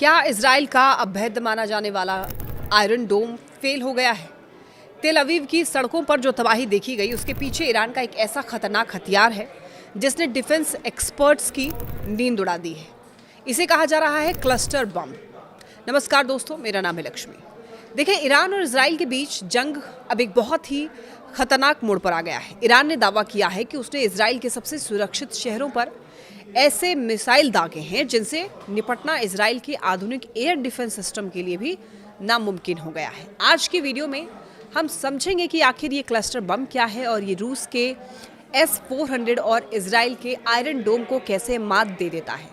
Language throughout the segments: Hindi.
क्या इजराइल का अभेद्य माना जाने वाला आयरन डोम फेल हो गया है? तेल अवीव की सड़कों पर जो तबाही देखी गई उसके पीछे ईरान का एक ऐसा खतरनाक हथियार है जिसने डिफेंस एक्सपर्ट्स की नींद उड़ा दी है। इसे कहा जा रहा है क्लस्टर बम। नमस्कार दोस्तों, मेरा नाम है लक्ष्मी। देखिए, ईरान और इजराइल के बीच जंग अब एक बहुत ही खतरनाक मोड़ पर आ गया है। ईरान ने दावा किया है कि उसने इजराइल के सबसे सुरक्षित शहरों पर ऐसे मिसाइल दागे हैं जिनसे निपटना इजराइल के आधुनिक एयर डिफेंस सिस्टम के लिए भी नामुमकिन हो गया है। आज की वीडियो में हम समझेंगे कि आखिर ये क्लस्टर बम क्या है और ये रूस के S-400 और इजराइल के आयरन डोम को कैसे मात दे देता है।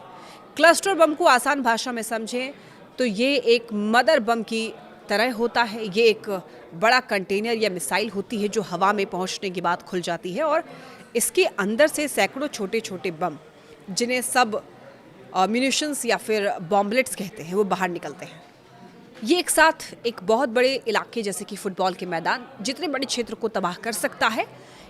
क्लस्टर बम को आसान भाषा में समझें तो ये एक मदर बम की तरह होता है। ये एक बड़ा कंटेनर या मिसाइल होती है जो हवा में पहुंचने के बाद खुल जाती है और इसके अंदर से सैकड़ों छोटे छोटे बम, जिन्हें सब म्यूनिशंस या फिर बॉम्बलेट्स कहते हैं, वो बाहर निकलते हैं। ये एक साथ एक बहुत बड़े इलाके जैसे कि फुटबॉल के मैदान जितने बड़े क्षेत्र को तबाह कर सकता है।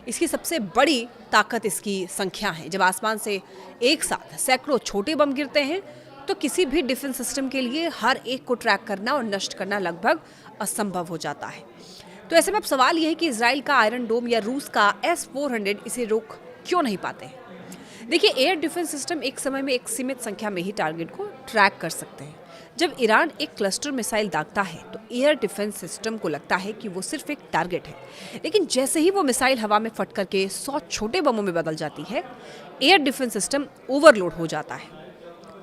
इसकी सबसे बड़ी ताकत इसकी संख्या है। जब आसमान से एक साथ सैकड़ों छोटे बम गिरते हैं तो किसी भी डिफेंस सिस्टम के लिए हर एक को ट्रैक करना और नष्ट करना लगभग असंभव हो जाता है। तो ऐसे में अब सवाल यह है कि इजराइल का आयरन डोम या रूस का S-400 इसे रोक क्यों नहीं पाते हैं। देखिए, एयर डिफेंस सिस्टम एक समय में एक सीमित संख्या में ही टारगेट को ट्रैक कर सकते हैं। जब ईरान एक क्लस्टर मिसाइल दागता है तो एयर डिफेंस सिस्टम को लगता है कि वो सिर्फ एक टारगेट है, लेकिन जैसे ही वो मिसाइल हवा में फट करके 100 छोटे बमों में बदल जाती है, एयर डिफेंस सिस्टम ओवरलोड हो जाता है।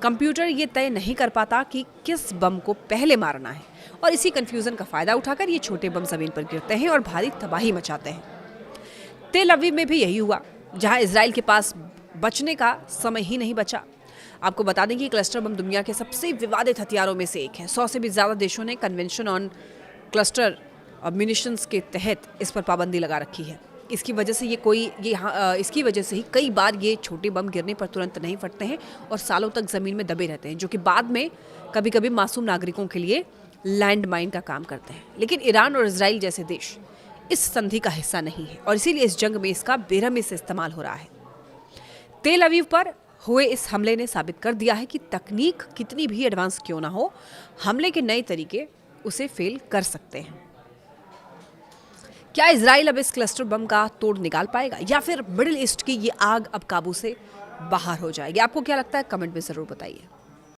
कंप्यूटर ये तय नहीं कर पाता कि किस बम को पहले मारना है और इसी कंफ्यूजन का फायदा उठाकर ये छोटे बम जमीन पर गिरते हैं और भारी तबाही मचाते हैं। तेल अवीव में भी यही हुआ, जहां इजराइल के पास बचने का समय ही नहीं बचा। आपको बता दें कि क्लस्टर बम दुनिया के सबसे विवादित हथियारों में से एक है। 100 से भी ज़्यादा देशों ने कन्वेंशन ऑन क्लस्टर म्यूनिशंस के तहत इस पर पाबंदी लगा रखी है। इसकी वजह से ही कई बार ये छोटे बम गिरने पर तुरंत नहीं फटते हैं और सालों तक ज़मीन में दबे रहते हैं, जो कि बाद में कभी कभी मासूम नागरिकों के लिए लैंड माइन का काम करते हैं। लेकिन ईरान और इजराइल जैसे देश इस संधि का हिस्सा नहीं है और इसीलिए इस जंग में इसका बेरहमी से इस्तेमाल हो रहा है। तेल अवीव पर हुए इस हमले ने साबित कर दिया है कि तकनीक कितनी भी एडवांस क्यों ना हो, हमले के नए तरीके उसे फेल कर सकते हैं। क्या इजराइल अब इस क्लस्टर बम का तोड़ निकाल पाएगा या फिर मिडिल ईस्ट की ये आग अब काबू से बाहर हो जाएगी? आपको क्या लगता है? कमेंट में जरूर बताइए।